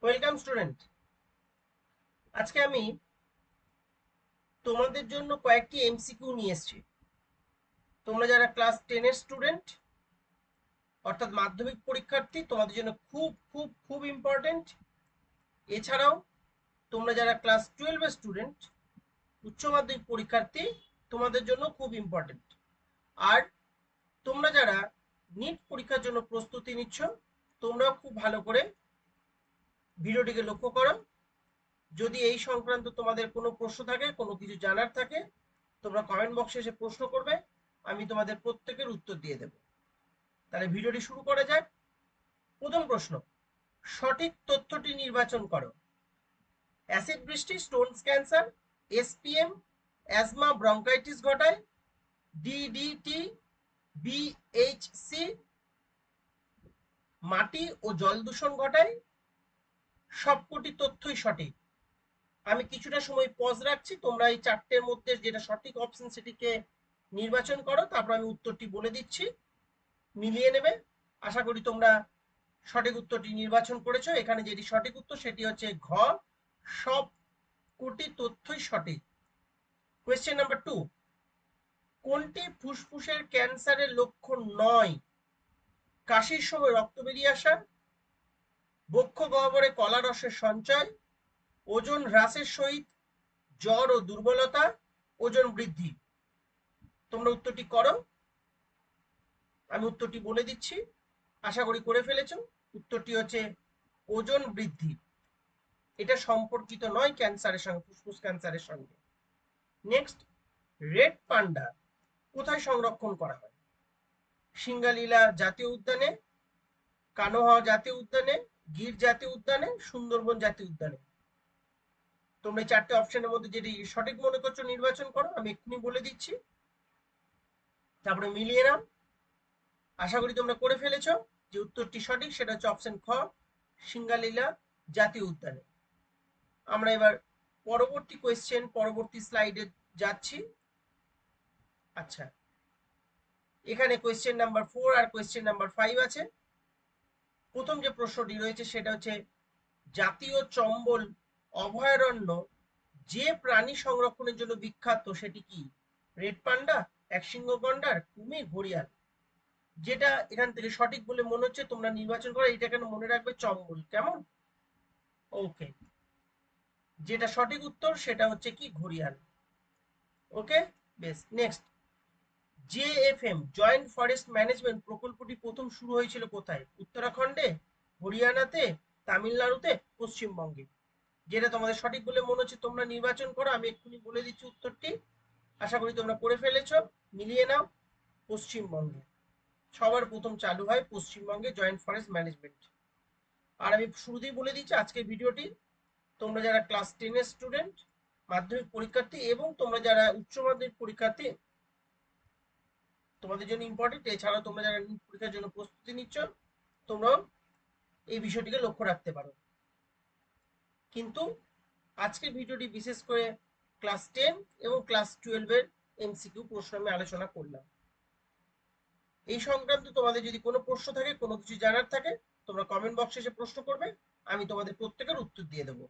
Welcome student. আজকে আমি তোমাদের জন্য কয়েকটি এমসিকিউ নিয়ে এসেছি। তোমরা যারা ক্লাস 10 এর স্টুডেন্ট অর্থাৎ মাধ্যমিক পরীক্ষার্থী, তোমাদের জন্য খুব খুব খুব ইম্পর্টেন্ট। এছাড়াও তোমরা যারা ক্লাস 12 এর স্টুডেন্ট উচ্চ মাধ্যমিক পরীক্ষার্থী, তোমাদের জন্য খুব ইম্পর্টেন্ট। আর তোমরা যারা নিট পরীক্ষার জন্য প্রস্তুতি নিচ্ছ, তোমরাও খুব ভালো করে ভিডিওটিকে লক্ষ্য করো। যদি এই সংক্রান্ত তোমাদের কোনো প্রশ্ন থাকে, কোনো কিছু জানার থাকে, তোমরা কমেন্ট বক্সে এসে প্রশ্ন করবে, আমি তোমাদের প্রত্যেকের উত্তর দিয়ে দেব। তাহলে ভিডিওটি শুরু করা যাক। প্রথম প্রশ্ন, সঠিক তথ্যটি নির্বাচন করো। অ্যাসিড বৃষ্টি stone cancer, SPM asthma bronchitis ঘটায়, ডিডিটি বিএইচসি মাটি ও জল দূষণ ঘটায়। সবকটি তথ্যই সঠিক। আমি কিছুটা সময় পজ রাখছি, তোমরা এই চারটের মধ্যে যেটা সঠিক অপশন সেটিকে নির্বাচন করো, তারপর আমি উত্তরটি বলে দিচ্ছি, মিলিয়ে নেবে। আশা করি তোমরা সঠিক উত্তরটি নির্বাচন করেছো। এখানে যেটি সঠিক উত্তর সেটি হচ্ছে ঘ, সব কোটি তথ্যই সঠিক। কোয়েশ্চেন নাম্বার 2, কোনটি ফুসফুসের ক্যান্সারের লক্ষণ নয়? কাশির সময় রক্ত বেরিয়ে আসা, বক্ষ গহ্বরে কলা রসের সঞ্চয়, ওজন হ্রাসের সহিত জ্বর ও দুর্বলতা, ওজন বৃদ্ধি। তোমরা উত্তরটি করো, আমি উত্তরটি বলে দিচ্ছি, আশা করি করে ফেলেছো। উত্তরটি হচ্ছে ওজন বৃদ্ধি। এটা সম্পর্কিত নয় ক্যান্সারের সঙ্গে, ফুসফুস ক্যান্সারের সঙ্গে। নেক্সট, রেড পান্ডা কোথায় সংরক্ষণ করা হয়? সিঙ্গালীলা জাতীয় উদ্যানে, কানোহা জাতীয় উদ্যানে, গির জাতীয় উদ্যানে, সুন্দরবন জাতীয় উদ্যানে। তোমরা এই চারটে অপশনের মধ্যে যেটি সঠিক মনে করছো নির্বাচন করো, আমি এক্ষুনি বলে দিচ্ছি, তারপরে মিলিয়ে নাও। আশা করি তোমরা করে ফেলেছো। যে উত্তরটি সঠিক সেটা হচ্ছে অপশন খ, সিঙ্গালীলা জাতীয় উদ্যানে। আমরা এবার পরবর্তী কোয়েশ্চেন, পরবর্তী স্লাইডে যাচ্ছি। আচ্ছা, এখানে কোয়েশ্চেন নাম্বার 4 আর কোয়েশ্চেন নাম্বার 5 আছে। প্রথম যে প্রশ্নটি রয়েছে সেটা হচ্ছে, জাতীয় চম্বল অভয়ারণ্য যে প্রাণী সংরক্ষণের জন্য বিখ্যাত সেটি কি? রেড পান্ডা, একশৃঙ্গ গন্ডার, কুমির, ঘড়িয়াল। যেটা এখান থেকে সঠিক বলে মনে হচ্ছে তোমরা নির্বাচন করো। এটা কেন মনে রাখবে, চম্বল। কেমন? ওকে, যেটা সঠিক উত্তর সেটা হচ্ছে কি, ঘড়িয়াল। ওকে, বেশ। Next, JFM joint forest management প্রকল্পটি প্রথম শুরু হয়েছিল কোথায়? উত্তরাখণ্ডে, হরিয়ানাতে, তামিলনাড়ুতে, পশ্চিমবঙ্গে। যেটা তোমাদের সঠিক বলে মনে হচ্ছে তোমরা নির্বাচন করো, আমি এক্ষুনি বলে দিচ্ছি উত্তরটি, আশা করি তোমরা করে ফেলেছো। মিলিয়ে নাও। পশ্চিমবঙ্গে সবার প্রথম চালু হয় পশ্চিমবঙ্গে জয়েন্ট ফরেস্ট ম্যানেজমেন্ট। আর আমি শুরুতেই বলে দিচ্ছি, আজকের ভিডিওটি তোমরা যারা ক্লাস 10 এর স্টুডেন্ট মাধ্যমিক পরীক্ষার্থী এবং তোমরা যারা উচ্চ মাধ্যমিক পরীক্ষার্থী, তোমাদের জন্য ইম্পর্টেন্ট। এছাড়াও তোমরা যারা নিট পরীক্ষার জন্য প্রস্তুতি নিচ্ছ, তোমরাও এই বিষয়টিকে লক্ষ্য রাখতে পারো। কিন্তু আজকের ভিডিওটি বিশেষ করে ক্লাস 10 এবং ক্লাস 12 এর এমসিকিউ প্রশ্ন আমি আলোচনা করলাম। এই সংক্রান্ত তোমাদের যদি কোনো প্রশ্ন থাকে, কোনো কিছু জানার থাকে, তোমরা কমেন্ট বক্সে এসে প্রশ্ন করবে, আমি তোমাদের প্রত্যেকের উত্তর দিয়ে দেবো।